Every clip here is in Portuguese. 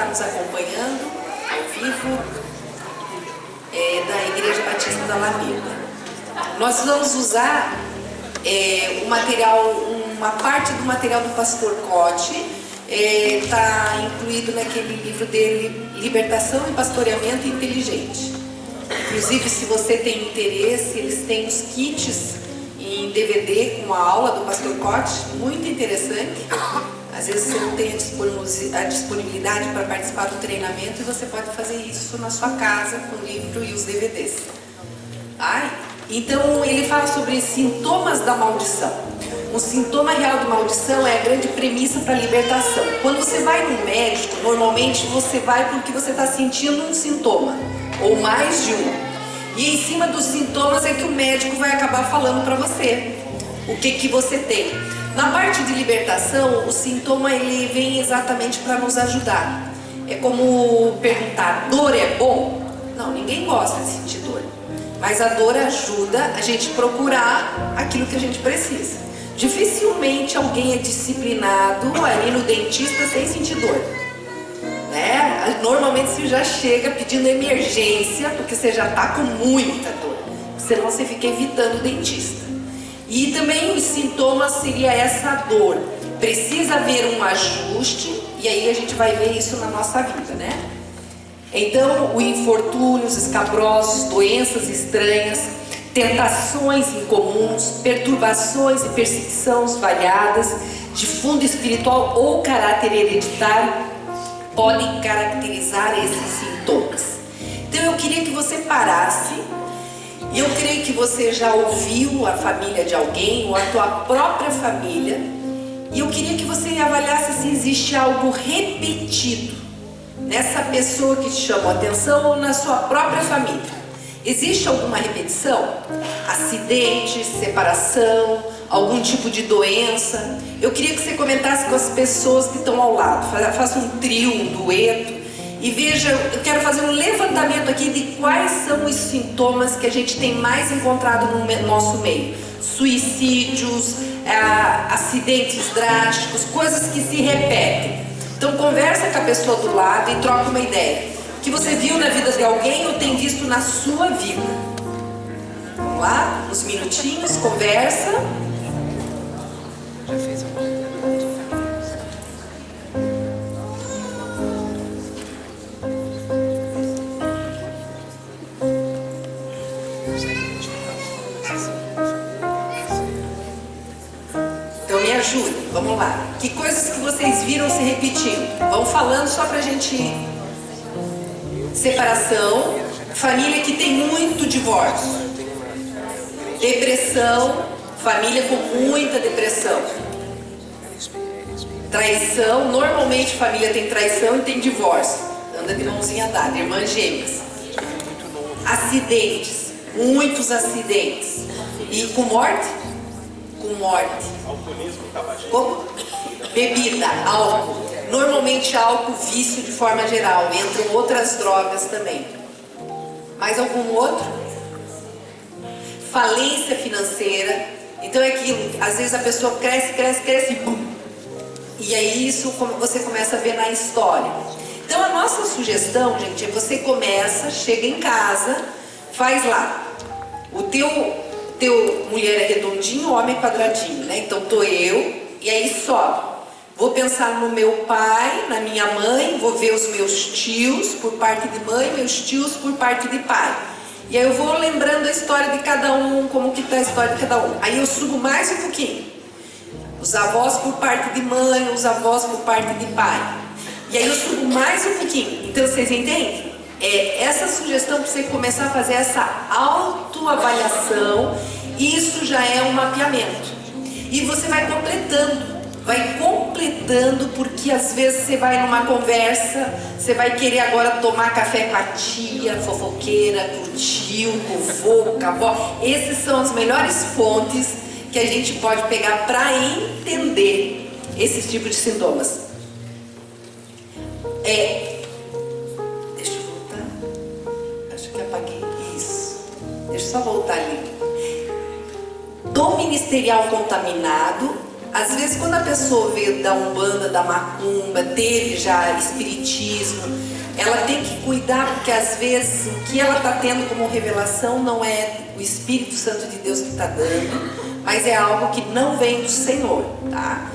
nos acompanhando ao vivo da Igreja Batista da Alameda. Nós vamos usar o material, uma parte do material do pastor Cote, está incluído naquele livro dele, Libertação e Pastoreamento Inteligente. Inclusive, se você tem interesse, eles têm os kits em DVD com a aula do pastor Cote, muito interessante. Às vezes você não tem a disponibilidade para participar do treinamento e você pode fazer isso na sua casa com o livro e os DVDs. Então ele fala sobre sintomas da maldição. Um sintoma real de maldição é a grande premissa para a libertação. Quando você vai no médico, normalmente você vai porque você está sentindo um sintoma, ou mais de um. E em cima dos sintomas é que o médico vai acabar falando para você o que você tem. Na parte de libertação, o sintoma ele vem exatamente para nos ajudar. É como perguntar, dor é bom? Não, ninguém gosta de sentir dor. Mas a dor ajuda a gente procurar aquilo que a gente precisa. Dificilmente alguém é disciplinado ali no dentista sem sentir dor, né? Normalmente você já chega pedindo emergência porque você já está com muita dor, senão você fica evitando o dentista. E também os sintomas seria essa dor. Precisa haver um ajuste e aí a gente vai ver isso na nossa vida, né? Então, o infortúnio, os escabrosos, doenças estranhas, tentações incomuns, perturbações e perseguições variadas, de fundo espiritual ou caráter hereditário, podem caracterizar esses sintomas. Então eu queria que você parasse, e eu creio que você já ouviu a família de alguém, ou a tua própria família, e eu queria que você avaliasse se existe algo repetido nessa pessoa que te chamou a atenção ou na sua própria família. Existe alguma repetição? Acidente, separação, algum tipo de doença? Eu queria que você comentasse com as pessoas que estão ao lado. Faça um trio, um dueto. E veja, eu quero fazer um levantamento aqui de quais são os sintomas que a gente tem mais encontrado no nosso meio. Suicídios, acidentes drásticos, coisas que se repetem. Então conversa com a pessoa do lado e troca uma ideia. Que você viu na vida de alguém ou tem visto na sua vida. Vamos lá, uns minutinhos, conversa. Já fez Então me ajude, vamos lá. Que coisas que vocês viram se repetindo? Vão falando só pra gente... Separação, família que tem muito divórcio, depressão, família com muita depressão, traição, normalmente família tem traição e tem divórcio, anda de mãozinha dada, irmãs gêmeas. Acidentes, muitos acidentes, e com morte? Com morte. Alcoolismo, tabagismo. Como? Bebida, álcool. Normalmente álcool, vício de forma geral, entram outras drogas também. Mais algum outro? Falência financeira. Então é aquilo, às vezes a pessoa cresce e bum. E aí isso você começa a ver na história. Então a nossa sugestão, gente, é você começa, chega em casa, faz lá. O teu mulher é redondinho, o homem é quadradinho, né? Então tô eu, e aí sobe. Vou pensar no meu pai, na minha mãe, vou ver os meus tios por parte de mãe, meus tios por parte de pai. E aí eu vou lembrando a história de cada um, como que está a história de cada um. Aí eu subo mais um pouquinho. Os avós por parte de mãe, os avós por parte de pai. E aí eu subo mais um pouquinho. Então vocês entendem? Essa sugestão para você começar a fazer essa autoavaliação, isso já é um mapeamento. E você vai completando. Porque às vezes você vai numa conversa, você vai querer agora tomar café com a tia, fofoqueira, com o tio, com o vô, com a avó. Essas são as melhores fontes que a gente pode pegar para entender esses tipos de sintomas. Deixa eu voltar. Acho que apaguei isso. Deixa eu só voltar ali. Dom ministerial contaminado, às vezes quando a pessoa veio da Umbanda, da Macumba, teve já espiritismo, ela tem que cuidar, porque às vezes o que ela está tendo como revelação não é o Espírito Santo de Deus que está dando, mas é algo que não vem do Senhor, tá?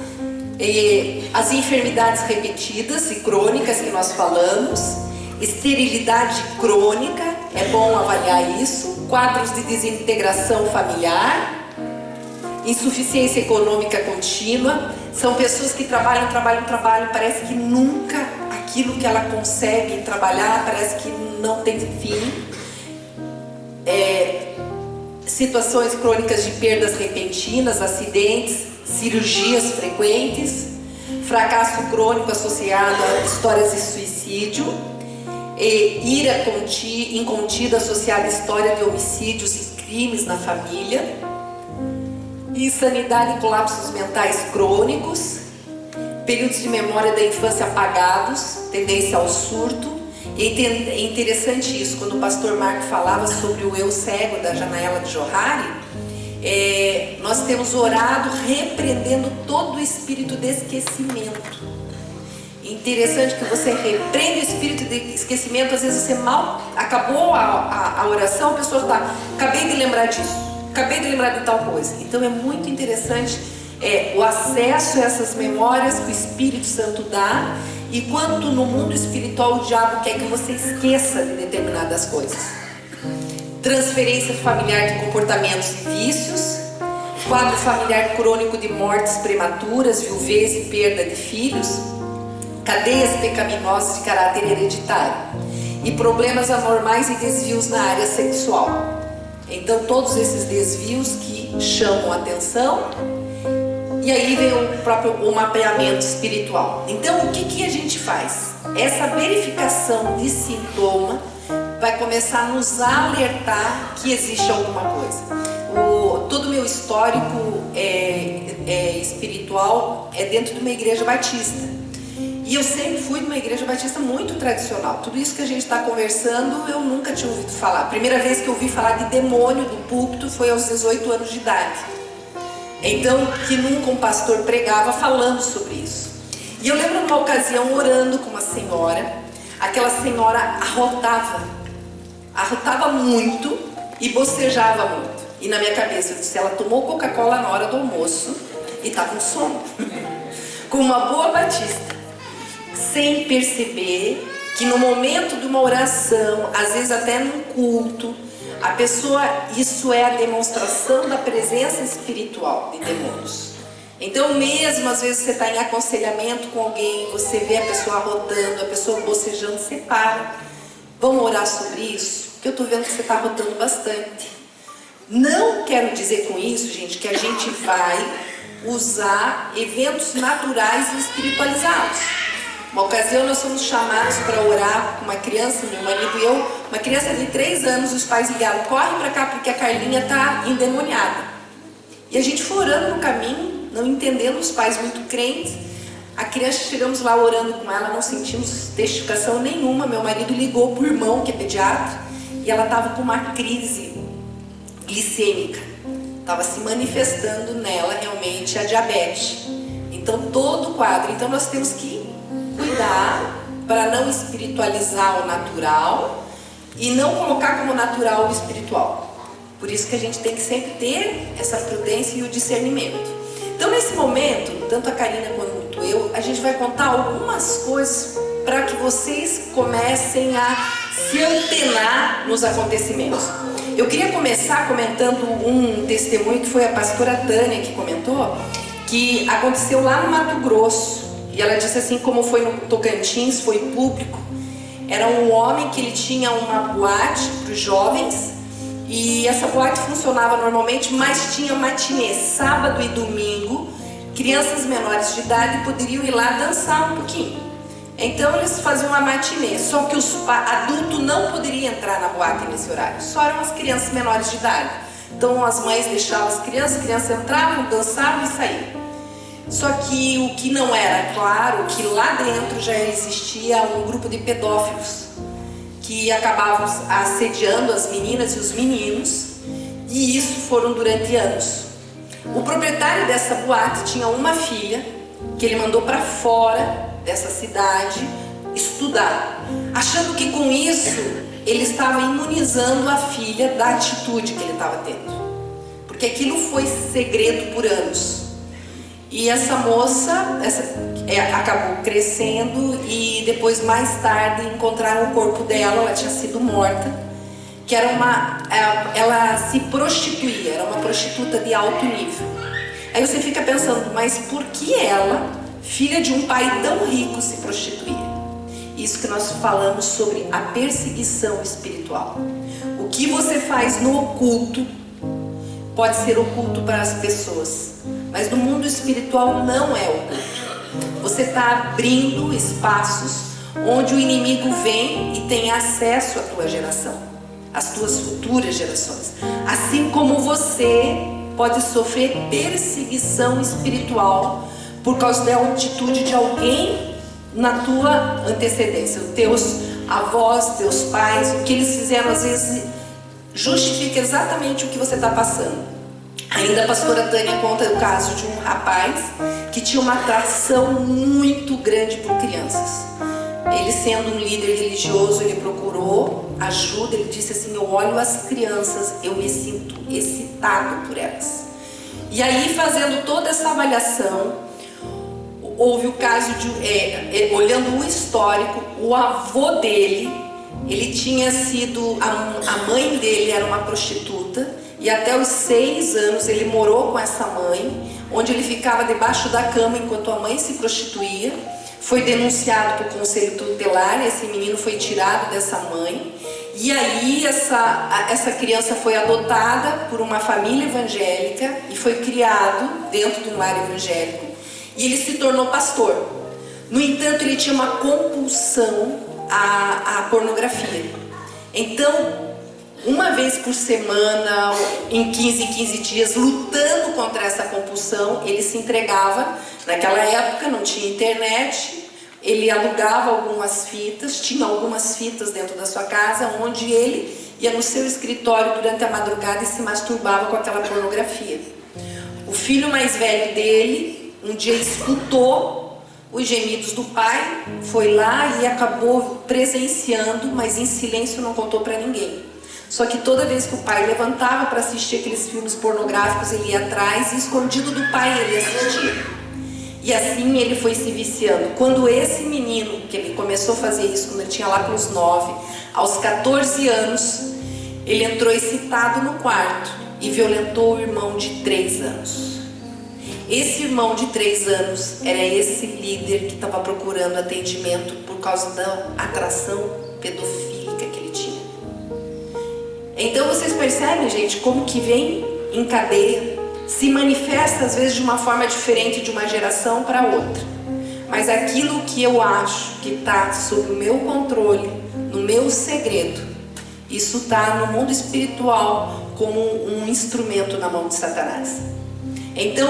E as enfermidades repetidas e crônicas que nós falamos, esterilidade crônica, é bom avaliar isso, quadros de desintegração familiar, insuficiência econômica contínua, são pessoas que trabalham, parece que nunca aquilo que ela consegue trabalhar, parece que não tem fim. Situações crônicas de perdas repentinas, acidentes, cirurgias frequentes, fracasso crônico associado a histórias de suicídio, ira incontida associada à história de homicídios e crimes na família, insanidade e colapsos mentais crônicos, períodos de memória da infância apagados, tendência ao surto. E é interessante isso, quando o pastor Marco falava sobre o eu cego da Janaela de Johari, nós temos orado repreendendo todo o espírito de esquecimento. Interessante que você repreende o espírito de esquecimento. Às vezes você mal acabou a oração, a pessoa está, acabei de lembrar disso, acabei de lembrar de tal coisa. Então é muito interessante o acesso a essas memórias que o Espírito Santo dá. E quando no mundo espiritual o diabo quer que você esqueça de determinadas coisas. Transferência familiar de comportamentos e vícios, quadro familiar crônico de mortes prematuras, viuvez e perda de filhos, cadeias pecaminosas de caráter hereditário e problemas anormais e desvios na área sexual. Então todos esses desvios que chamam a atenção. E aí vem o mapeamento espiritual. Então o que a gente faz? Essa verificação de sintoma vai começar a nos alertar que existe alguma coisa. Todo o meu histórico espiritual é dentro de uma igreja batista. E eu sempre fui de uma igreja batista muito tradicional. Tudo isso que a gente está conversando eu nunca tinha ouvido falar. A primeira vez que eu ouvi falar de demônio do púlpito foi aos 18 anos de idade. Então, que nunca um pastor pregava falando sobre isso. E eu lembro numa ocasião orando com uma senhora. Aquela senhora arrotava muito e bocejava muito. E na minha cabeça eu disse, ela tomou Coca-Cola na hora do almoço e está com sono. Com uma boa batista. Sem perceber que no momento de uma oração, às vezes até num culto, a pessoa, isso é a demonstração da presença espiritual de demônios. Então mesmo às vezes você está em aconselhamento com alguém, você vê a pessoa arrotando, a pessoa bocejando, você para. Vamos orar sobre isso? Porque eu estou vendo que você está arrotando bastante. Não quero dizer com isso, gente, que a gente vai usar eventos naturais e espiritualizados. Uma ocasião nós fomos chamados para orar com uma criança, meu marido e eu, uma criança de 3 anos, os pais ligaram, corre para cá porque a Carlinha está endemoniada. E a gente foi orando no caminho, não entendendo, os pais muito crentes. A criança, chegamos lá orando com ela, não sentimos testificação nenhuma. Meu marido ligou para o irmão, que é pediatra, e ela estava com uma crise glicêmica. Estava se manifestando nela realmente a diabetes. Então todo o quadro, então nós temos que cuidar para não espiritualizar o natural e não colocar como natural o espiritual. Por isso que a gente tem que sempre ter essa prudência e o discernimento. Então nesse momento, tanto a Karina quanto eu, a gente vai contar algumas coisas para que vocês comecem a se antenar nos acontecimentos. Eu queria começar comentando um testemunho que foi a pastora Tânia que comentou, que aconteceu lá no Mato Grosso. E ela disse assim, como foi no Tocantins, foi público. Era um homem que ele tinha uma boate para os jovens. E essa boate funcionava normalmente, mas tinha matinê, sábado e domingo. Crianças menores de idade poderiam ir lá dançar um pouquinho. Então eles faziam uma matinê. Só que os adultos não poderiam entrar na boate nesse horário. Só eram as crianças menores de idade. Então as mães deixavam as crianças entravam, dançavam e saíam. Só que o que não era claro, que lá dentro já existia um grupo de pedófilos que acabavam assediando as meninas e os meninos, e isso foram durante anos. O proprietário dessa boate tinha uma filha que ele mandou para fora dessa cidade estudar, achando que com isso ele estava imunizando a filha da atitude que ele estava tendo, porque aquilo foi segredo por anos. E essa moça acabou crescendo e depois, mais tarde, encontraram o corpo dela. Ela tinha sido morta, que era ela se prostituía, era uma prostituta de alto nível. Aí você fica pensando, mas por que ela, filha de um pai tão rico, se prostituía? Isso que nós falamos sobre a perseguição espiritual. O que você faz no oculto pode ser oculto para as pessoas, mas no mundo espiritual não é oculto. Você está abrindo espaços onde o inimigo vem e tem acesso à tua geração, às tuas futuras gerações. Assim como você pode sofrer perseguição espiritual por causa da atitude de alguém na tua antecedência. Os teus avós, teus pais, o que eles fizeram às vezes justifica exatamente o que você está passando. Ainda a pastora Tânia conta o caso de um rapaz que tinha uma atração muito grande por crianças. Ele, sendo um líder religioso, ele procurou ajuda. Ele disse assim: eu olho as crianças, eu me sinto excitado por elas. E aí, fazendo toda essa avaliação, houve o caso de, olhando o histórico, o avô dele, ele tinha sido, a mãe dele era uma prostituta, e até os 6 anos ele morou com essa mãe, onde ele ficava debaixo da cama enquanto a mãe se prostituía. Foi denunciado para o conselho tutelar, esse menino foi tirado dessa mãe, e aí essa criança foi adotada por uma família evangélica e foi criado dentro de um lar evangélico, e ele se tornou pastor. No entanto, ele tinha uma compulsão à pornografia. Então, uma vez por semana, em 15 dias, lutando contra essa compulsão, ele se entregava. Naquela época não tinha internet, ele alugava algumas fitas, tinha algumas fitas dentro da sua casa, onde ele ia no seu escritório durante a madrugada e se masturbava com aquela pornografia. O filho mais velho dele, um dia escutou os gemidos do pai, foi lá e acabou presenciando, mas em silêncio, não contou para ninguém. Só que toda vez que o pai levantava para assistir aqueles filmes pornográficos, ele ia atrás e, escondido do pai, ele assistia. E assim ele foi se viciando. Quando esse menino, que ele começou a fazer isso quando ele tinha lá pelos 9, aos 14 anos, ele entrou excitado no quarto e violentou o irmão de 3 anos. Esse irmão de 3 anos era esse líder que estava procurando atendimento por causa da atração pedofílica que ele tinha. Então vocês percebem, gente, como que vem em cadeia, se manifesta às vezes de uma forma diferente de uma geração para outra. Mas aquilo que eu acho que está sob o meu controle, no meu segredo, isso está no mundo espiritual como um instrumento na mão de Satanás. Então,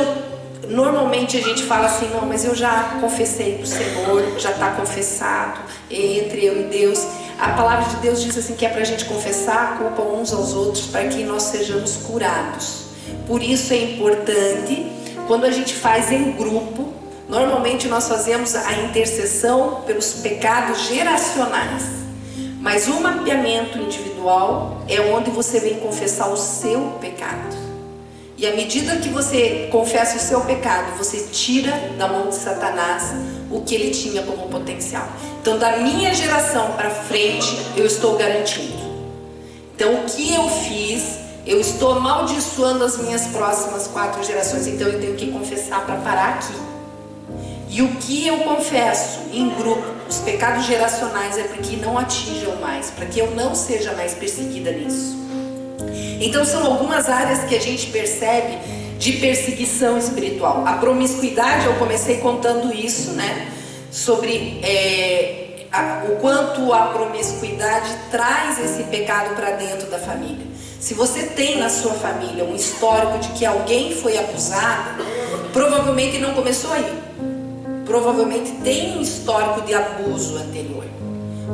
normalmente a gente fala assim: não, mas eu já confessei para o Senhor, já está confessado entre eu e Deus. A palavra de Deus diz assim que é para a gente confessar a culpa uns aos outros para que nós sejamos curados. Por isso é importante, quando a gente faz em grupo, normalmente nós fazemos a intercessão pelos pecados geracionais. Mas o mapeamento individual é onde você vem confessar o seu pecado. E à medida que você confessa o seu pecado, você tira da mão de Satanás o que ele tinha como potencial. Então, da minha geração para frente, eu estou garantindo. Então, o que eu fiz, eu estou amaldiçoando as minhas próximas 4 gerações. Então, eu tenho que confessar para parar aqui. E o que eu confesso em grupo, os pecados geracionais, é para que não atinjam mais, para que eu não seja mais perseguida nisso. Então são algumas áreas que a gente percebe de perseguição espiritual. A promiscuidade, eu comecei contando isso, né? Sobre o quanto a promiscuidade traz esse pecado para dentro da família. Se você tem na sua família um histórico de que alguém foi abusado, provavelmente não começou aí. Provavelmente tem um histórico de abuso anterior.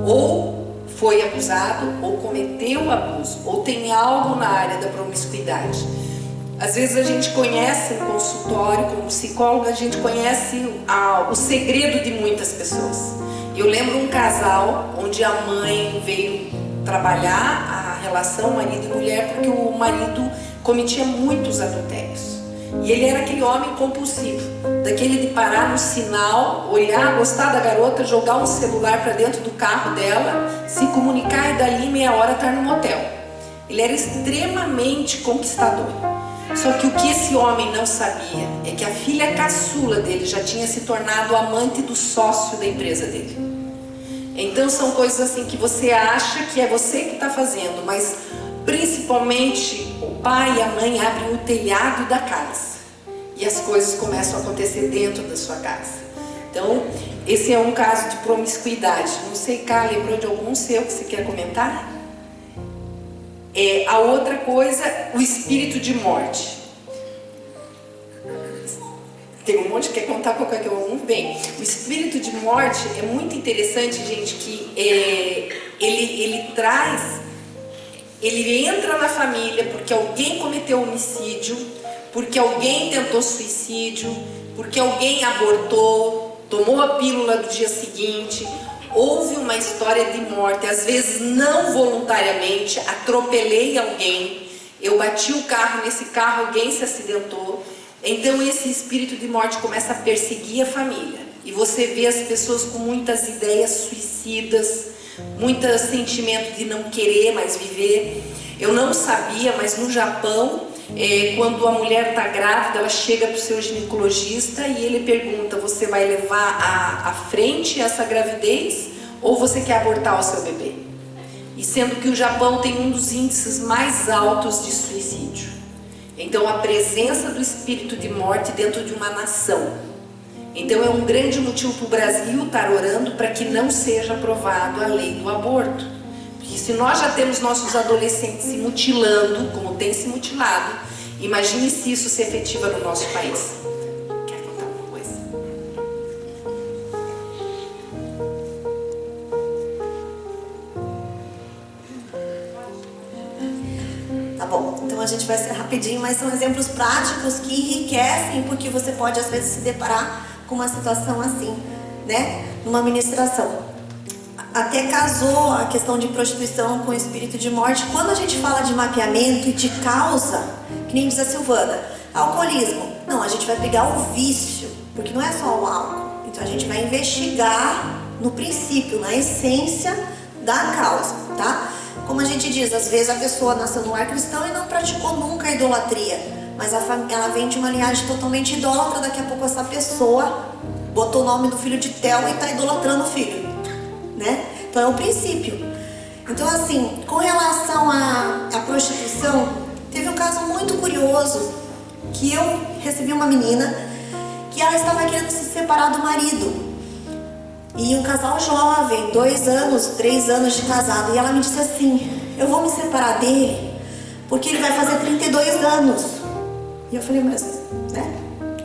Ou foi abusado, ou cometeu abuso, ou tem algo na área da promiscuidade. Às vezes a gente conhece no consultório, como psicóloga, a gente conhece o segredo de muitas pessoas. Eu lembro um casal onde a mãe veio trabalhar a relação marido e mulher porque o marido cometia muitos adultérios. E ele era aquele homem compulsivo, daquele de parar no sinal, olhar, gostar da garota, jogar um celular para dentro do carro dela, se comunicar e dali meia hora estar no motel. Ele era extremamente conquistador. Só que o que esse homem não sabia é que a filha caçula dele já tinha se tornado amante do sócio da empresa dele. Então são coisas assim que você acha que é você que está fazendo, mas principalmente o pai e a mãe abrem o telhado da casa e as coisas começam a acontecer dentro da sua casa. Então esse é um caso de promiscuidade. Não sei, Cá, lembrou de algum seu que você quer comentar? A outra coisa, o espírito de morte. Tem um monte que quer contar qualquer um. Bem, o espírito de morte é muito interessante, gente, que ele entra na família porque alguém cometeu homicídio, porque alguém tentou suicídio, porque alguém abortou, tomou a pílula do dia seguinte. Houve uma história de morte, às vezes não voluntariamente, atropelei alguém, eu bati o carro, nesse carro alguém se acidentou. Então esse espírito de morte começa a perseguir a família. E você vê as pessoas com muitas ideias suicidas, muito sentimento de não querer mais viver. Eu não sabia, mas no Japão, quando a mulher está grávida, ela chega para o seu ginecologista e ele pergunta: você vai levar à frente essa gravidez ou você quer abortar o seu bebê? E sendo que o Japão tem um dos índices mais altos de suicídio. Então a presença do espírito de morte dentro de uma nação. Então é um grande motivo para o Brasil estar orando para que não seja aprovado a lei do aborto. Porque se nós já temos nossos adolescentes se mutilando, como tem se mutilado, imagine se isso se efetiva no nosso país. Quer contar alguma coisa? Tá bom, então a gente vai ser rapidinho, mas são exemplos práticos que enriquecem, porque você pode às vezes se deparar com uma situação assim, né? Numa ministração. Até casou a questão de prostituição com o espírito de morte. Quando a gente fala de mapeamento e de causa, que nem diz a Silvana, alcoolismo. Não, a gente vai pegar o vício, porque não é só o álcool. Então a gente vai investigar no princípio, na essência da causa, tá? Como a gente diz, às vezes a pessoa nasceu no lar cristão e não praticou nunca a idolatria, mas ela vem de uma linhagem totalmente idólatra. Daqui a pouco essa pessoa botou o nome do filho de Tel e está idolatrando o filho, né? Então é o princípio. Então assim, com relação à prostituição, teve um caso muito curioso, que eu recebi uma menina que ela estava querendo se separar do marido. E um casal jovem, 2 anos, 3 anos de casado. E ela me disse assim: eu vou me separar dele porque ele vai fazer 32 anos. E eu falei: mas, né?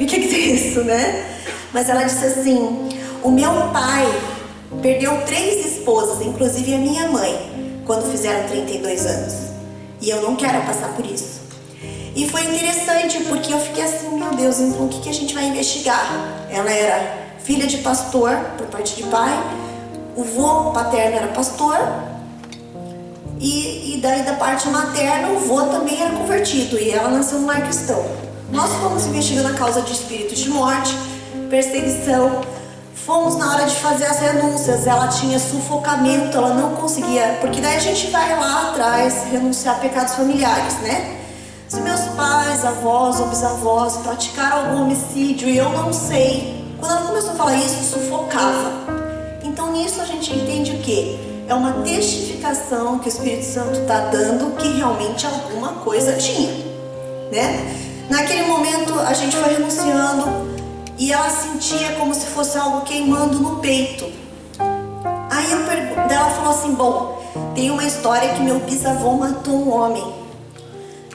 E o que é isso, né? Mas ela disse assim: o meu pai perdeu 3 esposas, inclusive a minha mãe, quando fizeram 32 anos. E eu não quero passar por isso. E foi interessante porque eu fiquei assim: meu Deus, então o que a gente vai investigar? Ela era filha de pastor, por parte de pai. O vô paterno era pastor. E daí da parte materna, o vô também era convertido. E ela nasceu no lar cristão. Nós fomos investigando a causa de espírito de morte, perseguição. Fomos na hora de fazer as renúncias. Ela tinha sufocamento, ela não conseguia. Porque daí a gente vai lá atrás renunciar a pecados familiares, né? Se meus pais, avós ou bisavós praticaram algum homicídio e eu não sei, quando ela começou a falar isso, sufocava. Então nisso a gente entende o quê? É uma testificação que o Espírito Santo está dando que realmente alguma coisa tinha, né? Naquele momento a gente foi renunciando e ela sentia como se fosse algo queimando no peito. Aí ela falou assim: bom, tem uma história que meu bisavô matou um homem.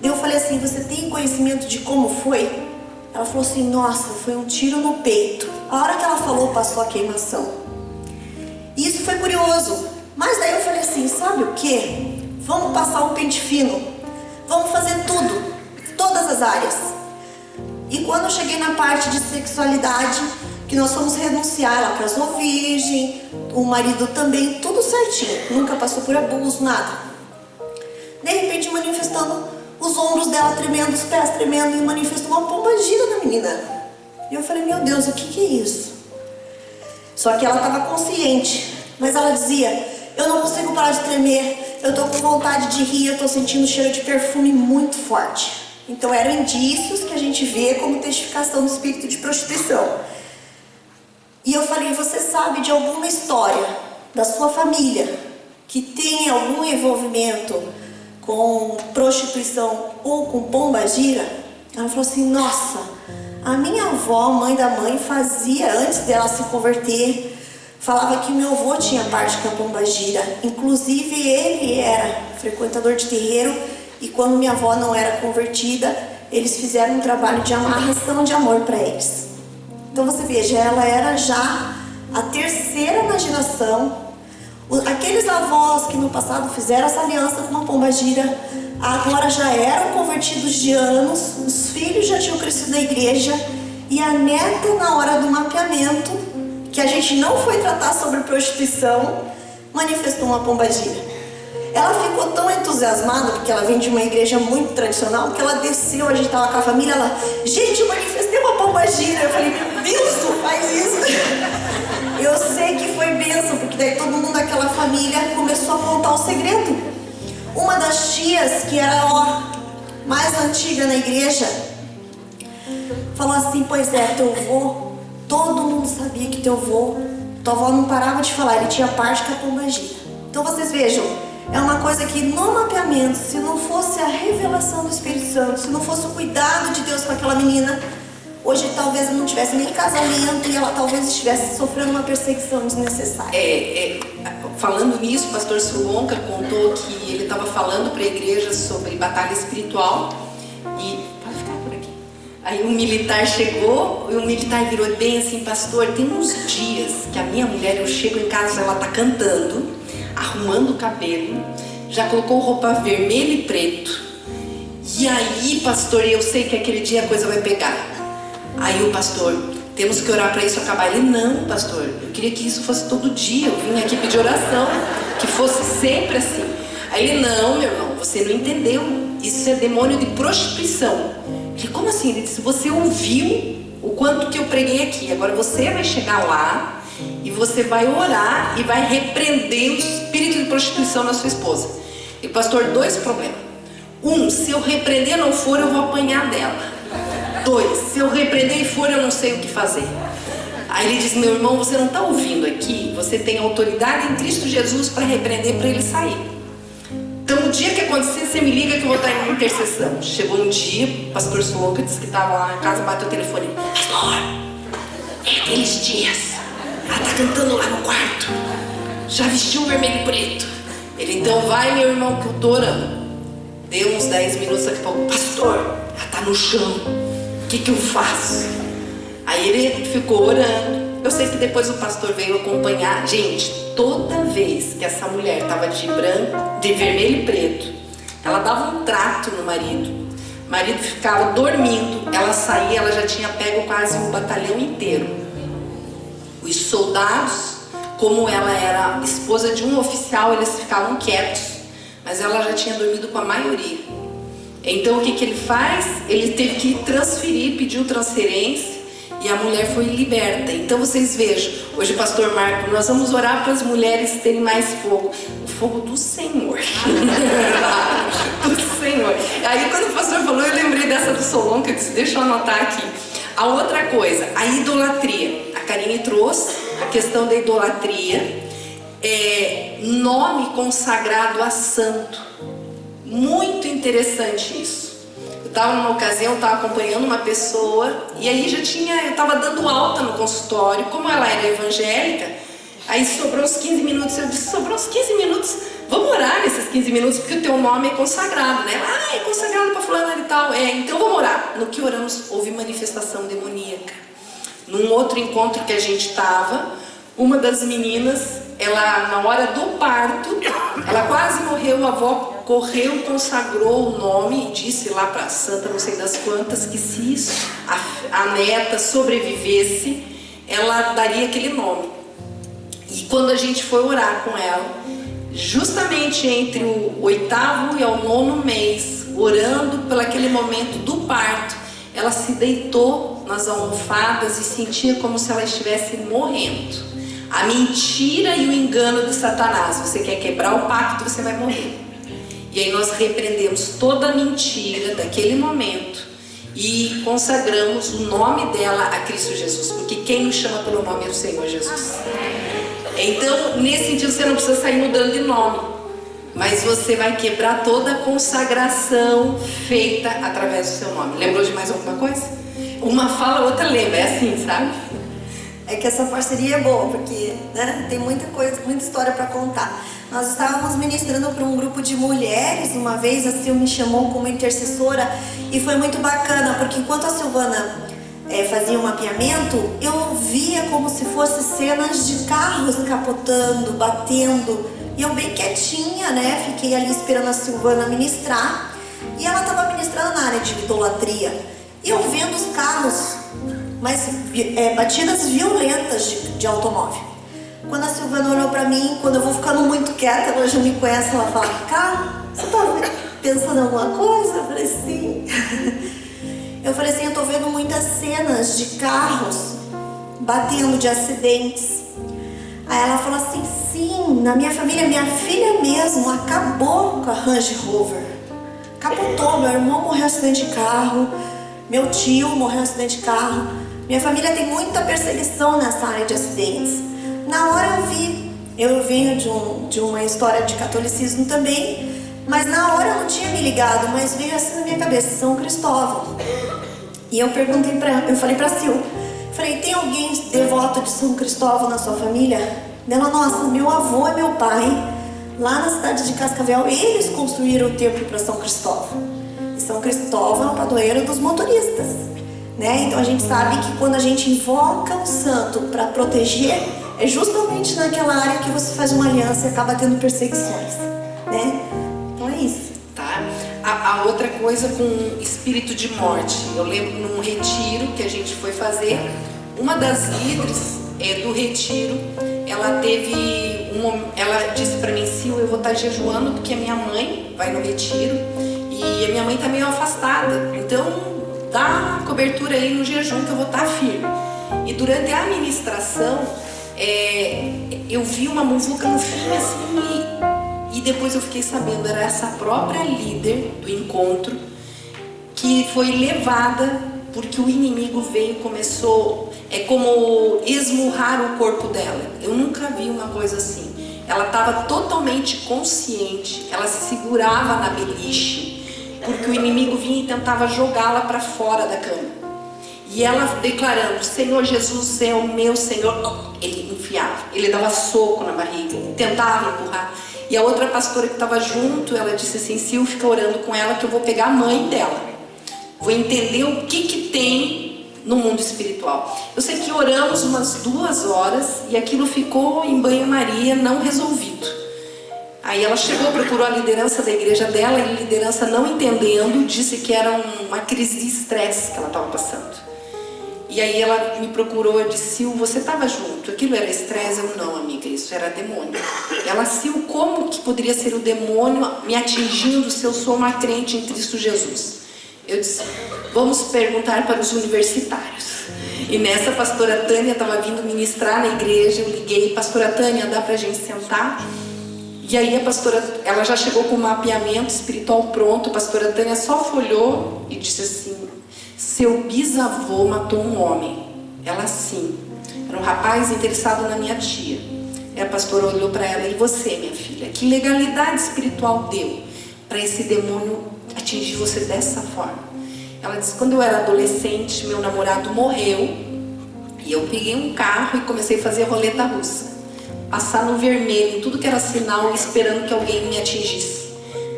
Eu falei assim: você tem conhecimento de como foi? Ela falou assim: nossa, foi um tiro no peito. A hora que ela falou, passou a queimação. E isso foi curioso. Mas daí eu falei assim: sabe o que? Vamos passar um pente fino. Vamos fazer tudo. todas as áreas. E quando eu cheguei na parte de sexualidade, que nós fomos renunciar, ela casou virgem, o marido também, tudo certinho, nunca passou por abuso, nada. De repente manifestando os ombros dela tremendo, os pés tremendo, e manifestou uma pomba gira na menina. E eu falei, meu Deus, o que é isso? Só que ela estava consciente, mas ela dizia, eu não consigo parar de tremer, eu estou com vontade de rir, eu estou sentindo um cheiro de perfume muito forte. Então eram indícios que a gente vê como testificação do espírito de prostituição. E eu falei, você sabe de alguma história da sua família que tem algum envolvimento com prostituição ou com pomba gira? Ela falou assim, nossa, a minha avó, mãe da mãe, fazia antes dela se converter, falava que meu avô tinha parte com a pomba gira. Inclusive ele era frequentador de terreiro e quando minha avó não era convertida, eles fizeram um trabalho de amarração de amor para eles. Então você veja, ela era já a terceira na geração. Aqueles avós que no passado fizeram essa aliança com uma pomba gira, agora já eram convertidos de anos, os filhos já tinham crescido na igreja, e a neta, na hora do mapeamento, que a gente não foi tratar sobre prostituição, manifestou uma pomba gira. Ela ficou tão entusiasmada, porque ela vem de uma igreja muito tradicional, que ela desceu, a gente estava com a família, ela, gente, eu manifestei uma pomba gira. Eu falei, meu Deus, não faz isso. Eu sei que foi bênção, porque daí todo mundo daquela família começou a contar o segredo. Uma das tias, que era mais antiga na igreja, falou assim, pois é, teu avô, todo mundo sabia que teu avô, tua avó não parava de falar, ele tinha parte com a pomba gira. Então vocês vejam, é uma coisa que no mapeamento, se não fosse a revelação do Espírito Santo, se não fosse o cuidado de Deus com aquela menina, hoje talvez não tivesse nem casamento e ela talvez estivesse sofrendo uma perseguição desnecessária. Falando nisso, o pastor Sulonca contou que ele estava falando para a igreja sobre batalha espiritual e... Pode ficar por aqui. Aí um militar chegou e o militar virou bem assim, pastor, tem uns dias que a minha mulher, eu chego em casa, ela está cantando, arrumando o cabelo, já colocou roupa vermelha e preto. E aí, pastor, eu sei que aquele dia a coisa vai pegar. Aí o pastor, temos que orar para isso acabar. Ele, não, pastor, eu queria que isso fosse todo dia. Eu vim aqui pedir oração, que fosse sempre assim. Aí ele, não, meu irmão, você não entendeu. Isso é demônio de prostituição. Ele, como assim? Ele disse, você ouviu o quanto que eu preguei aqui. Agora você vai chegar lá e você vai orar e vai repreender o espírito de prostituição na sua esposa. E pastor, dois problemas. Um, se eu repreender não for, eu vou apanhar dela. Dois, se eu repreender e for, eu não sei o que fazer. Aí ele diz, meu irmão, você não está ouvindo aqui? Você tem autoridade em Cristo Jesus para repreender, para ele sair. Então o dia que acontecer, você me liga que eu vou estar em intercessão. Chegou um dia, o pastor Sulonca disse que estava lá na casa, bateu o telefone. Pastor, é aqueles dias. Ela está cantando lá no quarto. Já vestiu vermelho e preto. Ele, então vai, meu irmão, que eu estou orando. Deu uns 10 minutos daqui a pouco. Pastor, ela está no chão. O que eu faço? Aí ele ficou orando. Eu sei que depois o pastor veio acompanhar. Gente, toda vez que essa mulher estava de branco, de vermelho e preto, ela dava um trato no marido. O marido ficava dormindo. Ela saía, ela já tinha pego quase um batalhão inteiro. Os soldados, como ela era esposa de um oficial, eles ficavam quietos, mas ela já tinha dormido com a maioria. Então o que ele faz? Ele teve que transferir, pediu transferência e a mulher foi liberta. Então vocês vejam, hoje pastor Marco, nós vamos orar para as mulheres terem mais fogo. O fogo do Senhor. Do Senhor. Aí quando o pastor falou, eu lembrei dessa do Solonca, eu disse, deixa eu anotar aqui. A outra coisa, a idolatria. A Karine trouxe a questão da idolatria. Nome consagrado a santo. Muito interessante isso. Eu estava numa ocasião, eu estava acompanhando uma pessoa e aí eu estava dando alta no consultório. Como ela era evangélica, aí sobrou uns 15 minutos. Eu disse, sobrou uns 15 minutos, vamos orar nesses 15 minutos, porque o teu nome é consagrado, né? Ah, é consagrado para fulano e tal. Então vamos orar. No que oramos, houve manifestação demoníaca. Num outro encontro que a gente estava, uma das meninas, ela na hora do parto, ela quase morreu, a avó correu, consagrou o nome e disse lá para a santa, não sei das quantas, que se a neta sobrevivesse, ela daria aquele nome. E quando a gente foi orar com ela, justamente entre o 8º e o 9º mês, orando por aquele momento do parto, ela se deitou nas almofadas e sentia como se ela estivesse morrendo. A mentira e o engano de Satanás: você quer quebrar o pacto, você vai morrer. E aí nós repreendemos toda a mentira daquele momento e consagramos o nome dela a Cristo Jesus, porque quem nos chama pelo nome é o Senhor Jesus. Então, nesse sentido, você não precisa sair mudando de nome, mas você vai quebrar toda a consagração feita através do seu nome. Lembrou de mais alguma coisa? Uma fala, outra lembra, é assim, sabe? É que essa parceria é boa, porque né, tem muita coisa, muita história para contar. Nós estávamos ministrando para um grupo de mulheres uma vez, a Sil me chamou como intercessora e foi muito bacana, porque enquanto a Silvana fazia um mapeamento, eu via como se fossem cenas de carros capotando, batendo, e eu bem quietinha, né? Fiquei ali esperando a Silvana ministrar, e ela estava ministrando na área de idolatria, e eu vendo os carros, mas batidas violentas de automóvel. Quando a Silvana olhou pra mim, quando eu vou ficando muito quieta, ela já me conhece, ela fala: cara, você tá pensando em alguma coisa? Eu falei: sim. Eu falei assim: eu tô vendo muitas cenas de carros batendo, de acidentes. Aí ela falou assim: sim, na minha família, minha filha mesmo acabou com a Range Rover. Capotou, meu irmão morreu em acidente de carro, meu tio morreu em acidente de carro. Minha família tem muita perseguição nessa área de acidentes. Na hora eu venho de uma história de catolicismo também, mas na hora eu não tinha me ligado, mas veio assim na minha cabeça: São Cristóvão. E eu falei pra Sil, falei: tem alguém devoto de São Cristóvão na sua família? Ela: nossa, meu avô e meu pai, lá na cidade de Cascavel, eles construíram o templo para São Cristóvão. E São Cristóvão é o padroeiro dos motoristas, né? Então a gente sabe que quando a gente invoca o santo para proteger, é justamente naquela área que você faz uma aliança e acaba tendo perseguições, né? Então é isso. Tá? A outra coisa com espírito de morte, eu lembro num retiro que a gente foi fazer, uma das líderes do retiro, ela disse pra mim: Sil, eu vou estar jejuando porque a minha mãe vai no retiro e a minha mãe tá meio afastada, então dá cobertura aí no jejum que eu vou estar firme. E durante a ministração, eu vi uma muvuca no fim assim, e depois eu fiquei sabendo, era essa própria líder do encontro que foi levada porque o inimigo veio e começou, como esmurrar o corpo dela. Eu nunca vi uma coisa assim. Ela estava totalmente consciente, ela se segurava na beliche, porque o inimigo vinha e tentava jogá-la para fora da cama. E ela declarando: Senhor Jesus é o meu Senhor. Ele enfiava, ele dava soco na barriga, tentava empurrar. E a outra pastora que estava junto, ela disse assim: Sil, fica orando com ela que eu vou pegar a mãe dela. Vou entender o que tem no mundo espiritual. Eu sei que oramos umas 2 horas e aquilo ficou em banho-maria, não resolvido. Aí ela chegou, procurou a liderança da igreja dela, e a liderança, não entendendo, disse que era uma crise de estresse que ela estava passando. E aí ela me procurou e disse: Sil, você estava junto, aquilo era estresse? Eu: não, amiga, isso era demônio. Ela: Sil, como que poderia ser o demônio me atingindo se eu sou uma crente em Cristo Jesus? Eu disse: vamos perguntar para os universitários. E nessa, a pastora Tânia estava vindo ministrar na igreja. Eu liguei: pastora Tânia, dá pra gente sentar? E aí a pastora, ela já chegou com o mapeamento espiritual pronto. A pastora Tânia só folhou e disse assim: seu bisavô matou um homem. Ela: sim, era um rapaz interessado na minha tia. E a pastora olhou para ela: e você, minha filha, que legalidade espiritual deu para esse demônio atingir você dessa forma? Ela disse: quando eu era adolescente, meu namorado morreu e eu peguei um carro e comecei a fazer roleta russa, passar no vermelho, tudo que era sinal, esperando que alguém me atingisse.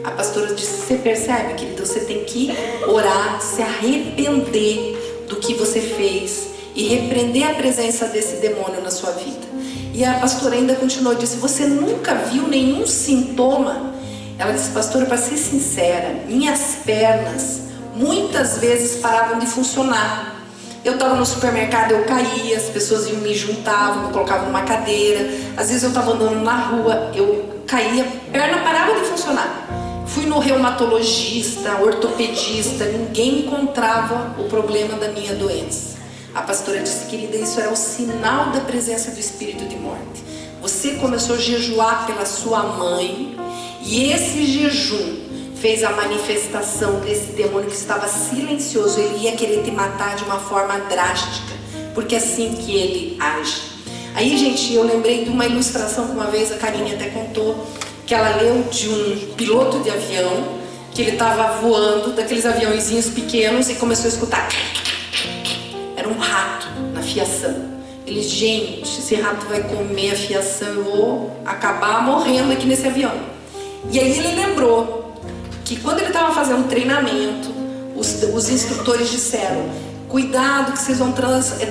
A pastora disse: você percebe, querido, você tem que orar, se arrepender do que você fez e repreender a presença desse demônio na sua vida. E a pastora ainda continuou, disse: você nunca viu nenhum sintoma? Ela disse: pastora, para ser sincera, minhas pernas muitas vezes paravam de funcionar. Eu estava no supermercado, eu caía, as pessoas me juntavam, me colocavam numa cadeira. Às vezes eu estava andando na rua, eu caía, a perna parava de funcionar. Fui no reumatologista, ortopedista, ninguém encontrava o problema da minha doença. A pastora disse: querida, isso era o sinal da presença do espírito de morte. Você começou a jejuar pela sua mãe, e esse jejum fez a manifestação desse demônio que estava silencioso. Ele ia querer te matar de uma forma drástica, porque é assim que ele age. Aí, gente, eu lembrei de uma ilustração que uma vez a Karine até contou, que ela leu de um piloto de avião, que ele estava voando, daqueles aviãozinhos pequenos, e começou a escutar. Era um rato na fiação. Ele: gente, esse rato vai comer a fiação, eu vou acabar morrendo aqui nesse avião. E aí ele lembrou que quando ele estava fazendo treinamento, os instrutores disseram: cuidado que vocês vão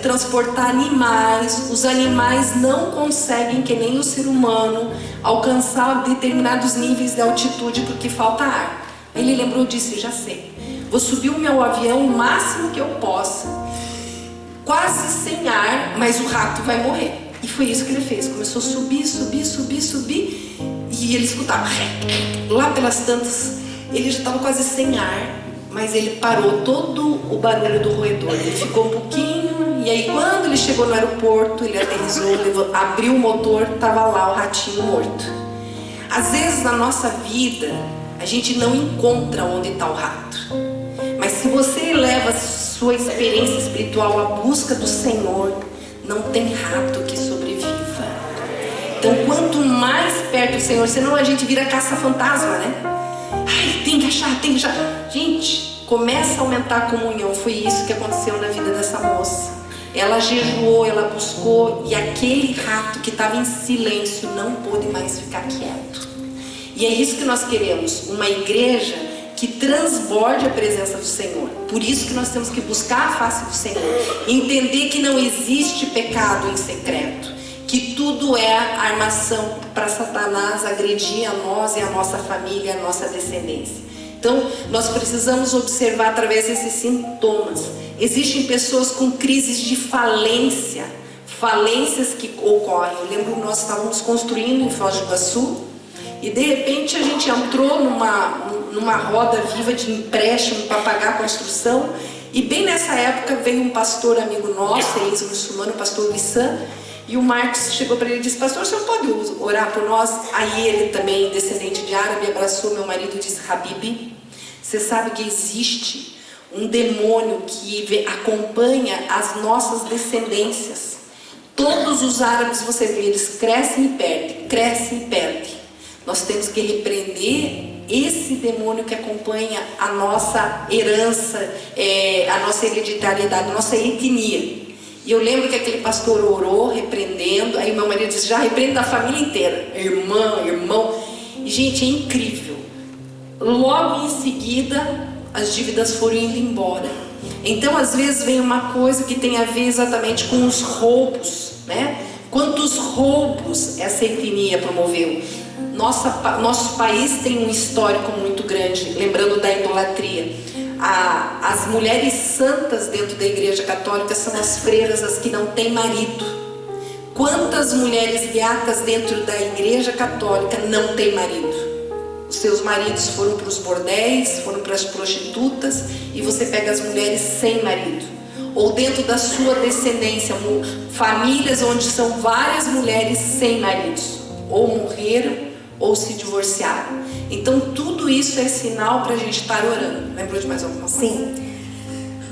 transportar animais. Os animais não conseguem, que nem o ser humano, alcançar determinados níveis de altitude porque falta ar. Aí ele lembrou disso: já sei, vou subir o meu avião o máximo que eu possa, quase sem ar, mas o rato vai morrer. E foi isso que ele fez. Começou a subir, subir, subir, subir, e ele escutava. Lá pelas tantas, ele já estava quase sem ar, mas ele parou todo o barulho do roedor. Ele ficou um pouquinho, e aí quando ele chegou no aeroporto, ele aterrissou, abriu o motor, estava lá o ratinho morto. Às vezes na nossa vida, a gente não encontra onde está o rato. Mas se você eleva a sua experiência espiritual à busca do Senhor, não tem rato que sobreviva. Então quanto mais perto do Senhor, senão a gente vira caça-fantasma, né? Ai, tem que achar, tem que achar. Gente, começa a aumentar a comunhão. Foi isso que aconteceu na vida dessa moça. Ela jejuou, ela buscou, e aquele rato que estava em silêncio não pôde mais ficar quieto. E é isso que nós queremos, uma igreja que transborde a presença do Senhor. Por isso que nós temos que buscar a face do Senhor, entender que não existe pecado em secreto, que tudo é armação para Satanás agredir a nós e a nossa família, a nossa descendência. Então nós precisamos observar através desses sintomas. Existem pessoas com crises de falências que ocorrem. Eu lembro que nós estávamos construindo em Foz do Iguaçu, e de repente a gente entrou numa roda viva de empréstimo para pagar a construção, e bem nessa época veio um pastor amigo nosso, ex-muçulmano, o pastor Lissan, e o Marcos chegou para ele e disse: pastor, o senhor pode orar por nós? Aí ele também, descendente de árabe, abraçou meu marido e disse: Habib, você sabe que existe um demônio que acompanha as nossas descendências. Todos os árabes, você vê, eles crescem e perdem, crescem e perdem. Nós temos que repreender esse demônio que acompanha a nossa herança, a nossa hereditariedade, a nossa etnia. E eu lembro que aquele pastor orou, repreendendo. Aí meu marido disse: já repreende a família inteira, irmã, irmão. E gente, é incrível. Logo em seguida, as dívidas foram indo embora. Então às vezes vem uma coisa que tem a ver exatamente com os roubos, né? Quantos roubos essa etnia promoveu? Nosso país tem um histórico muito grande, lembrando da idolatria. As mulheres santas dentro da igreja católica são as freiras, as que não têm marido. Quantas mulheres beatas dentro da igreja católica não têm marido? Os seus maridos foram para os bordéis, foram para as prostitutas, e você pega as mulheres sem marido. Ou dentro da sua descendência, famílias onde são várias mulheres sem maridos, ou morreram ou se divorciaram. Então tudo isso é sinal para a gente estar orando. Lembrou de mais alguma coisa? Sim.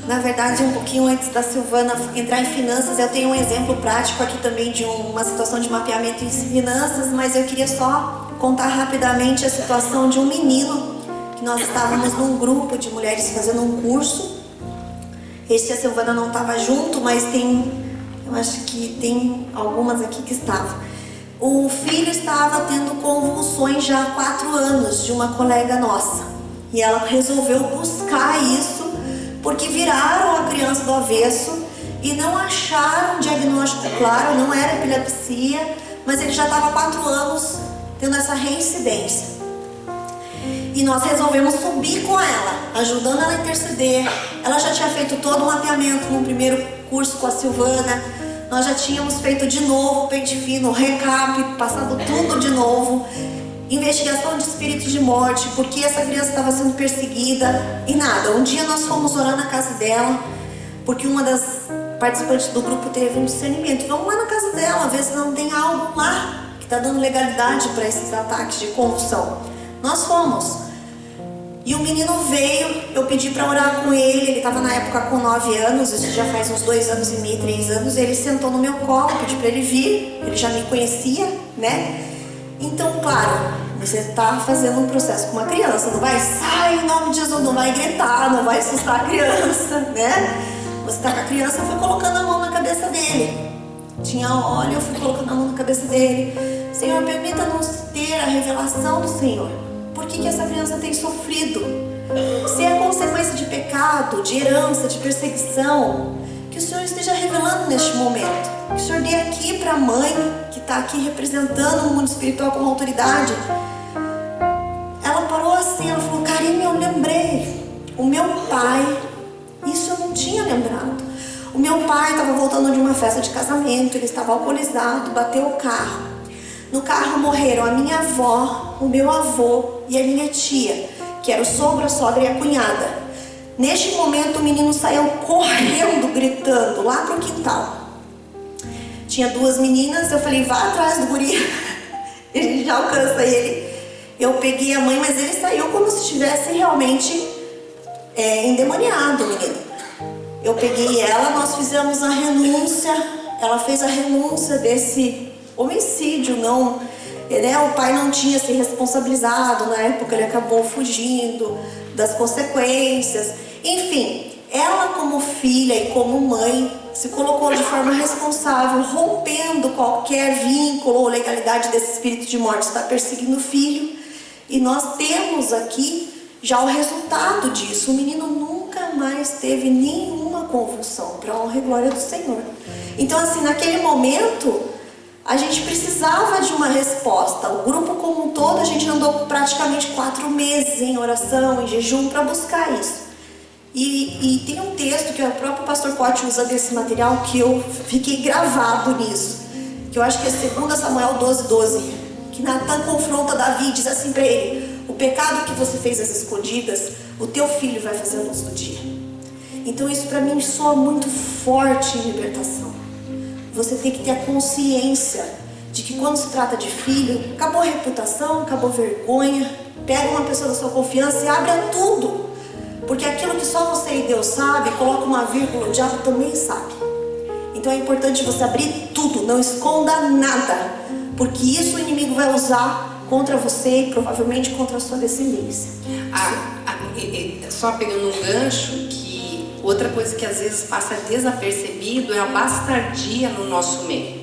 Na verdade, um pouquinho antes da Silvana entrar em finanças, eu tenho um exemplo prático aqui também de uma situação de mapeamento em finanças, mas eu queria só contar rapidamente a situação de um menino, que nós estávamos num grupo de mulheres fazendo um curso. Esse a Silvana não estava junto, mas eu acho que tem algumas aqui que estavam. O filho estava tendo convulsões já há 4 anos de uma colega nossa. E ela resolveu buscar isso, porque viraram a criança do avesso e não acharam um diagnóstico claro, não era epilepsia, mas ele já estava há 4 anos tendo essa reincidência. E nós resolvemos subir com ela, ajudando ela a interceder. Ela já tinha feito todo o mapeamento no primeiro curso com a Silvana. Nós já tínhamos feito de novo o pente fino, o recap, passado tudo de novo. Investigação de espíritos de morte, porque essa criança estava sendo perseguida e nada. Um dia nós fomos orar na casa dela, porque uma das participantes do grupo teve um discernimento. Vamos lá na casa dela, ver se não tem algo lá que está dando legalidade para esses ataques de convulsão. Nós fomos. E o menino veio, eu pedi para orar com ele. Ele estava na época com 9 anos, isso já faz uns 2 anos e meio, 3 anos. Ele sentou no meu colo, pedi para ele vir, ele já me conhecia, né? Então, claro, você está fazendo um processo com uma criança, não vai sair em nome de Jesus, não vai gritar, não vai assustar a criança, né? Você está com a criança, eu fui colocando a mão na cabeça dele. Tinha óleo, eu fui colocando a mão na cabeça dele. Senhor, permita-nos ter a revelação do Senhor. Por que essa criança tem sofrido? Se é consequência de pecado, de herança, de perseguição, que o Senhor esteja revelando neste momento. Que o Senhor dê aqui para a mãe, que está aqui representando o mundo espiritual como autoridade. Ela parou assim, ela falou, Karine, eu lembrei. O meu pai, isso eu não tinha lembrado. O meu pai estava voltando de uma festa de casamento, ele estava alcoolizado, bateu o carro. No carro morreram a minha avó, o meu avô e a minha tia, que era o sogro, a sogra e a cunhada. Neste momento o menino saiu correndo, gritando, lá pro quintal. Tinha 2 meninas, eu falei, vá atrás do guri, a gente já alcança ele. Eu peguei a mãe, mas ele saiu como se estivesse realmente endemoniado, menino. Eu peguei ela, nós fizemos a renúncia, ela fez a renúncia desse homicídio, não, né? O pai não tinha se responsabilizado, na época ele acabou fugindo das consequências. Enfim, ela como filha e como mãe se colocou de forma responsável, rompendo qualquer vínculo ou legalidade desse espírito de morte, está perseguindo o filho. E nós temos aqui já o resultado disso. O menino nunca mais teve nenhuma convulsão, para a honra e glória do Senhor. Então assim, naquele momento a gente precisava de uma resposta. O grupo como um todo, a gente andou praticamente 4 meses em oração, em jejum, para buscar isso. E tem um texto que o próprio pastor Cote usa desse material, que eu fiquei gravado nisso, que eu acho que é 2 Samuel 12:12, que Natan confronta Davi e diz assim para ele: o pecado que você fez às escondidas, o teu filho vai fazer à luz do dia. Então isso para mim soa muito forte em libertação. Você tem que ter a consciência de que quando se trata de filho, acabou a reputação, acabou a vergonha. Pega uma pessoa da sua confiança e abre tudo. Porque aquilo que só você e Deus sabe, coloca uma vírgula, o diabo também sabe. Então é importante você abrir tudo, não esconda nada. Porque isso o inimigo vai usar contra você e provavelmente contra a sua descendência. Só pegando um gancho, que outra coisa que às vezes passa desapercebido é a bastardia no nosso meio.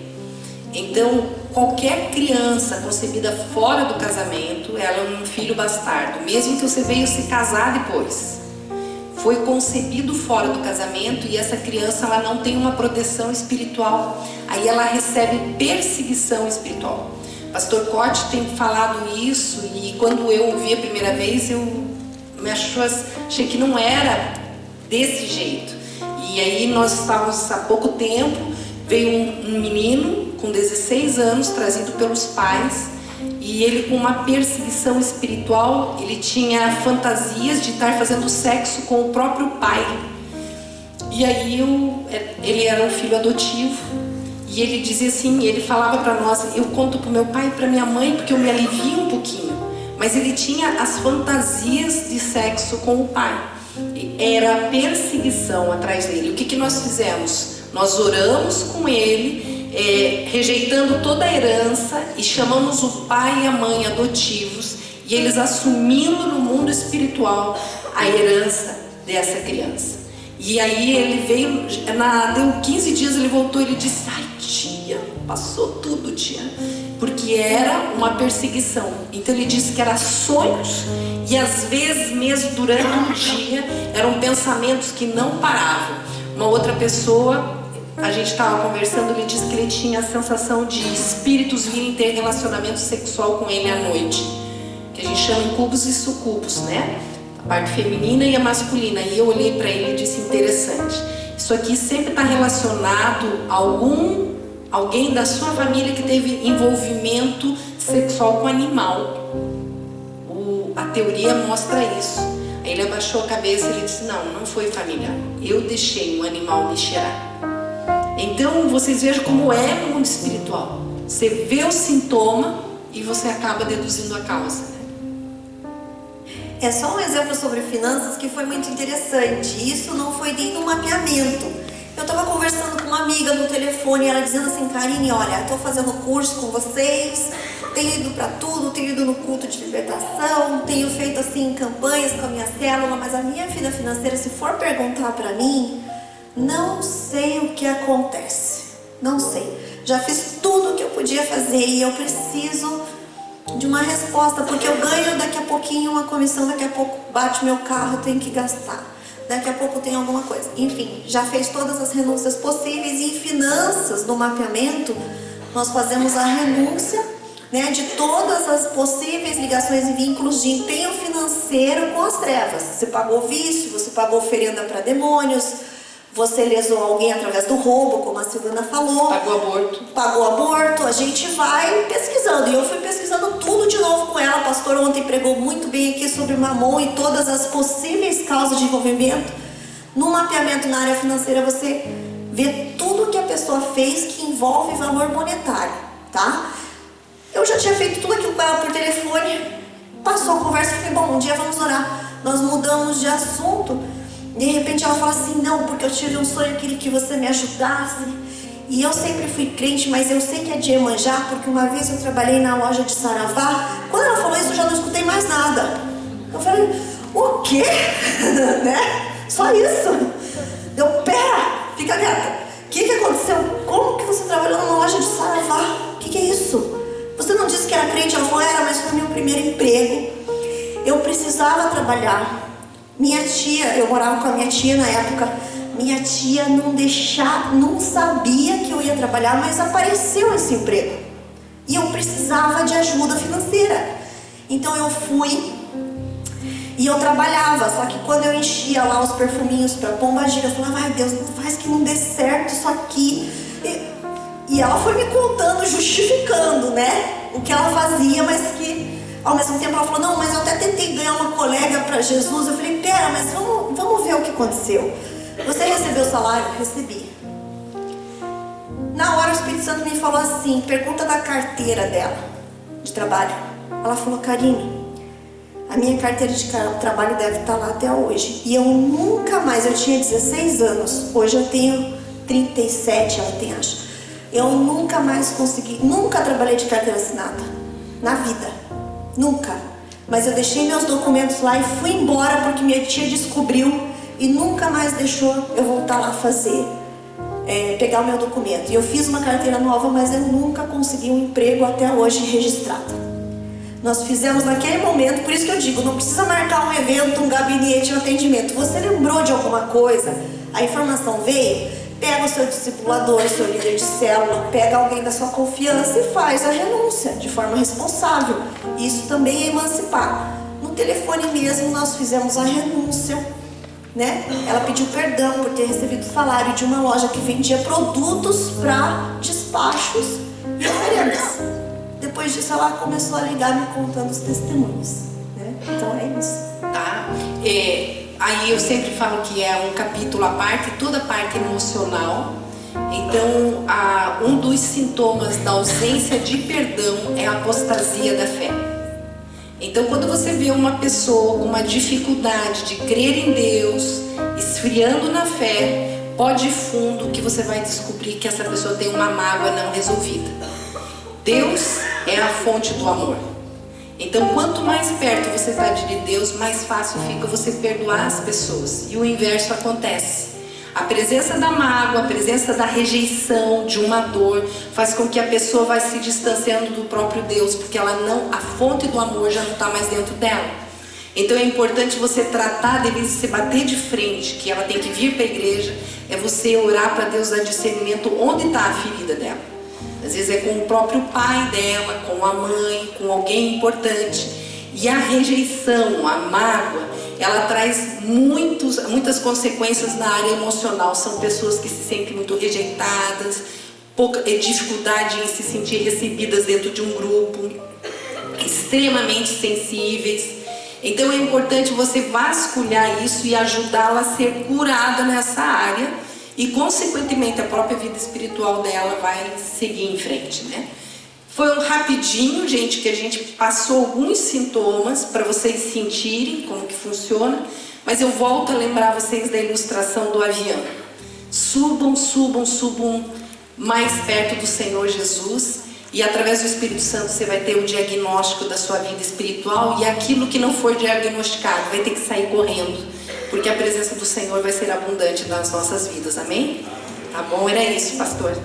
Então, qualquer criança concebida fora do casamento, ela é um filho bastardo, mesmo que você veio se casar depois. Foi concebido fora do casamento e essa criança ela não tem uma proteção espiritual. Aí ela recebe perseguição espiritual. Pastor Cote tem falado isso e quando eu ouvi a primeira vez, eu me achei que não era desse jeito. E aí nós estávamos há pouco tempo, veio um menino com 16 anos, trazido pelos pais, e ele com uma perseguição espiritual, ele tinha fantasias de estar fazendo sexo com o próprio pai. E aí ele era um filho adotivo, e ele dizia assim, ele falava para nós, eu conto para o meu pai e para minha mãe, porque eu me alivio um pouquinho. Mas ele tinha as fantasias de sexo com o pai. Era perseguição atrás dele. O que nós fizemos? Nós oramos com ele, rejeitando toda a herança, e chamamos o pai e a mãe adotivos, e eles assumindo no mundo espiritual a herança dessa criança. E aí ele veio, deu 15 dias, ele voltou, ele disse, ai tia, passou tudo tia, porque era uma perseguição. Então ele disse que era sonhos, e às vezes mesmo durante o dia eram pensamentos que não paravam. Uma outra pessoa, a gente estava conversando, ele disse que ele tinha a sensação de espíritos virem ter relacionamento sexual com ele à noite. que a gente chama incubus e sucubus, né? A parte feminina e a masculina. E eu olhei para ele e disse, interessante, isso aqui sempre está relacionado a alguém da sua família que teve envolvimento sexual com animal. A teoria mostra isso. Aí ele abaixou a cabeça e ele disse, não foi familiar, eu deixei um animal me cheirar. Então vocês vejam como é no mundo espiritual. Você vê o sintoma e você acaba deduzindo a causa, né? É só um exemplo sobre finanças que foi muito interessante. Isso não foi nem no mapeamento. Eu estava conversando com uma amiga no telefone e ela dizendo assim, Karine, olha, estou fazendo curso com vocês, tenho ido para tudo, tenho ido no culto de libertação, tenho feito assim campanhas com a minha célula, mas a minha vida financeira, se for perguntar para mim, não sei o que acontece. Não sei. Já fiz tudo o que eu podia fazer e eu preciso de uma resposta, porque eu ganho daqui a pouquinho uma comissão, daqui a pouco bate meu carro, eu tenho que gastar. Daqui a pouco tem alguma coisa. Enfim, já fez todas as renúncias possíveis. E em finanças, no mapeamento, nós fazemos a renúncia, né, de todas as possíveis ligações e vínculos de empenho financeiro com as trevas. Você pagou vício, você pagou oferenda para demônios, você lesou alguém através do roubo, como a Silvana falou. Pagou aborto. A gente vai pesquisando. E eu fui pesquisando tudo de novo com ela. O pastor ontem pregou muito bem aqui sobre Mamon e todas as possíveis causas de envolvimento. No mapeamento na área financeira, você vê tudo que a pessoa fez que envolve valor monetário, tá? Eu já tinha feito tudo aquilo com ela por telefone. Passou a conversa e falei, bom, um dia vamos orar. Nós mudamos de assunto. De repente ela fala assim, não, porque eu tive um sonho, eu queria que você me ajudasse. E eu sempre fui crente, mas eu sei que é de Iemanjá, porque uma vez eu trabalhei na loja de Saravá. Quando ela falou isso, eu já não escutei mais nada. Eu falei, o quê? Né? Só isso? Eu, pera, fica quieta. O que aconteceu? Como que você trabalhou numa loja de Saravá? O que é isso? Você não disse que era crente? Ela falou, era, mas foi meu primeiro emprego. Eu precisava trabalhar. Minha tia, eu morava com a minha tia na época, minha tia não sabia que eu ia trabalhar, mas apareceu esse emprego. E eu precisava de ajuda financeira. Então eu fui e eu trabalhava, só que quando eu enchia lá os perfuminhos para Pomba Gira, eu falava, ai Deus, não faz que não dê certo isso aqui. E ela foi me contando, justificando, né, o que ela fazia, mas que ao mesmo tempo ela falou, não, mas eu até tentei ganhar uma colega para Jesus. Eu falei, pera, mas vamos ver o que aconteceu. Você recebeu o salário? Recebi. Na hora o Espírito Santo me falou assim, pergunta da carteira dela, de trabalho. Ela falou, Karine, a minha carteira de trabalho deve estar lá até hoje. E eu nunca mais, eu tinha 16 anos, hoje eu tenho 37, ela tem, acho. Eu nunca mais consegui, nunca trabalhei de carteira assinada, na vida. Nunca. Mas eu deixei meus documentos lá e fui embora porque minha tia descobriu e nunca mais deixou eu voltar lá fazer, pegar o meu documento. E eu fiz uma carteira nova, mas eu nunca consegui um emprego até hoje registrado. Nós fizemos naquele momento, por isso que eu digo, não precisa marcar um evento, um gabinete, um atendimento. Você lembrou de alguma coisa, a informação veio, pega o seu discipulador, o seu líder de célula, pega alguém da sua confiança e faz a renúncia de forma responsável. Isso também é emancipar. No telefone mesmo nós fizemos a renúncia, né? Ela pediu perdão por ter recebido salário de uma loja que vendia produtos para despachos e oferendas. Depois disso ela começou a ligar me contando os testemunhos, né? Então é isso. Tá? Aí eu sempre falo que é um capítulo à parte, toda a parte emocional. Então, um dos sintomas da ausência de perdão é a apostasia da fé. Então, quando você vê uma pessoa com uma dificuldade de crer em Deus, esfriando na fé, pode ir fundo que você vai descobrir que essa pessoa tem uma mágoa não resolvida. Deus é a fonte do amor. Então, quanto mais perto você está de Deus, mais fácil fica você perdoar as pessoas. E o inverso acontece. A presença da mágoa, a presença da rejeição, de uma dor, faz com que a pessoa vá se distanciando do próprio Deus, porque a fonte do amor já não está mais dentro dela. Então é importante você tratar, deve se bater de frente, que ela tem que vir para a igreja, é você orar para Deus dar discernimento onde está a ferida dela. Às vezes é com o próprio pai dela, com a mãe, com alguém importante. E a rejeição, a mágoa, ela traz muitas consequências na área emocional. São pessoas que se sentem muito rejeitadas, pouca dificuldade em se sentir recebidas dentro de um grupo, extremamente sensíveis. Então é importante você vasculhar isso e ajudá-la a ser curada nessa área, e consequentemente a própria vida espiritual dela vai seguir em frente, né? Foi um rapidinho, gente, que a gente passou alguns sintomas para vocês sentirem como que funciona, mas eu volto a lembrar vocês da ilustração do avião. Subam, subam, subam mais perto do Senhor Jesus, e através do Espírito Santo você vai ter o diagnóstico da sua vida espiritual, e aquilo que não for diagnosticado vai ter que sair correndo, porque a presença do Senhor vai ser abundante nas nossas vidas, amém? Tá bom? Era isso, pastor.